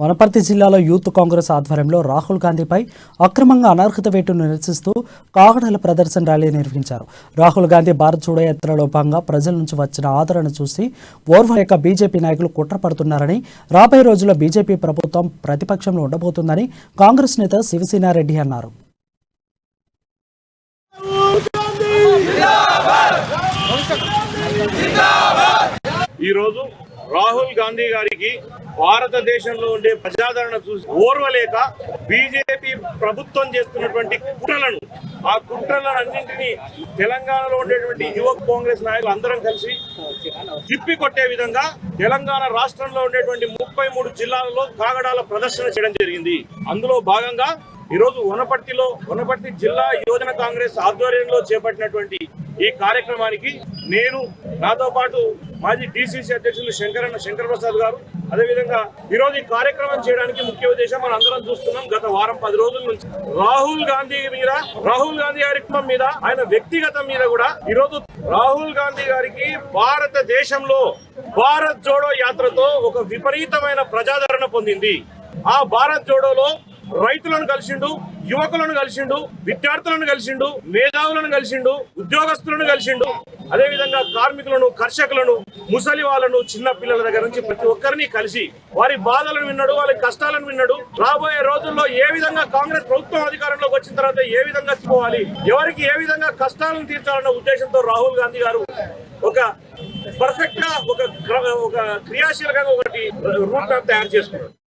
వనపర్తి జిల్లాలో యూత్ కాంగ్రెస్ ఆధ్వర్యంలో రాహుల్ గాంధీపై అక్రమంగా అనర్హత వేటును నిరసిస్తూ కాగడాల ప్రదర్శన ర్యాలీ నిర్వహించారు. రాహుల్ గాంధీ భారత్ జోడో యాత్రలో భాగంగా ప్రజల నుంచి వచ్చిన ఆదరణ చూసి ఓర్వలేక బీజేపీ నాయకులు కుట్ర పడుతున్నారని, రాబోయే రోజుల్లో బీజేపీ ప్రభుత్వం ప్రతిపక్షంలో ఉండబోతుందని కాంగ్రెస్ నేత శివసేనారెడ్డి అన్నారు. రాహుల్ గాంధీ గారికి భారతదేశంలో ఉండే ప్రజాదరణ చూసి ఓర్వలేక బీజేపీ ప్రభుత్వం చేస్తున్నటువంటి కుట్రలను ఆ కుట్రలన్నింటినీ తెలంగాణలో ఉండేటువంటి యువ కాంగ్రెస్ నాయకులు అందరం కలిసి తిప్పి కొట్టే విధంగా తెలంగాణ రాష్ట్రంలో ఉండేటువంటి 33 జిల్లాలలో కాగడాల ప్రదర్శన చేయడం జరిగింది. అందులో భాగంగా ఈరోజు వనపర్తి జిల్లా యువజన కాంగ్రెస్ ఆధ్వర్యంలో చేపట్టినటువంటి ఈ కార్యక్రమానికి నాతో పాటు మాజీ డిసిసి అధ్యక్షులు శంకర్ ప్రసాద్ గారు, అదేవిధంగా ఈరోజు ఈ కార్యక్రమం చేయడానికి ముఖ్య ఉద్దేశం మనం అందరం చూస్తున్నాం. గత వారం 10 రోజుల నుంచి రాహుల్ గాంధీ గారి కుటుంబం మీద, ఆయన వ్యక్తిగతం మీద కూడా ఈరోజు రాహుల్ గాంధీ గారికి భారతదేశంలో భారత్ జోడో యాత్రతో ఒక విపరీతమైన ప్రజాదరణ పొందింది. ఆ భారత్ జోడోలో రైతులను కలిసిండు, యువకులను కలిసిండు, విద్యార్థులను కలిసిండు, మేధావులను కలిసిండు, ఉద్యోగస్తులను కలిసిండు, అదేవిధంగా కార్మికులను, కర్షకులను, ముసలి వాళ్ళను, చిన్న పిల్లల దగ్గర నుంచి ప్రతి ఒక్కరిని కలిసి వారి బాధలను విన్నాడు, వారి కష్టాలను విన్నాడు. రాబోయే రోజుల్లో ఏ విధంగా కాంగ్రెస్ ప్రభుత్వం అధికారంలోకి వచ్చిన తర్వాత ఏ విధంగా పోవాలి, ఎవరికి ఏ విధంగా కష్టాలను తీర్చాలన్న ఉద్దేశంతో రాహుల్ గాంధీ గారు ఒక పర్ఫెక్ట్ గా ఒక క్రియాశీలకంగా ఒకటి రూట్ మ్యాప్ తయారు చేసుకున్నారు.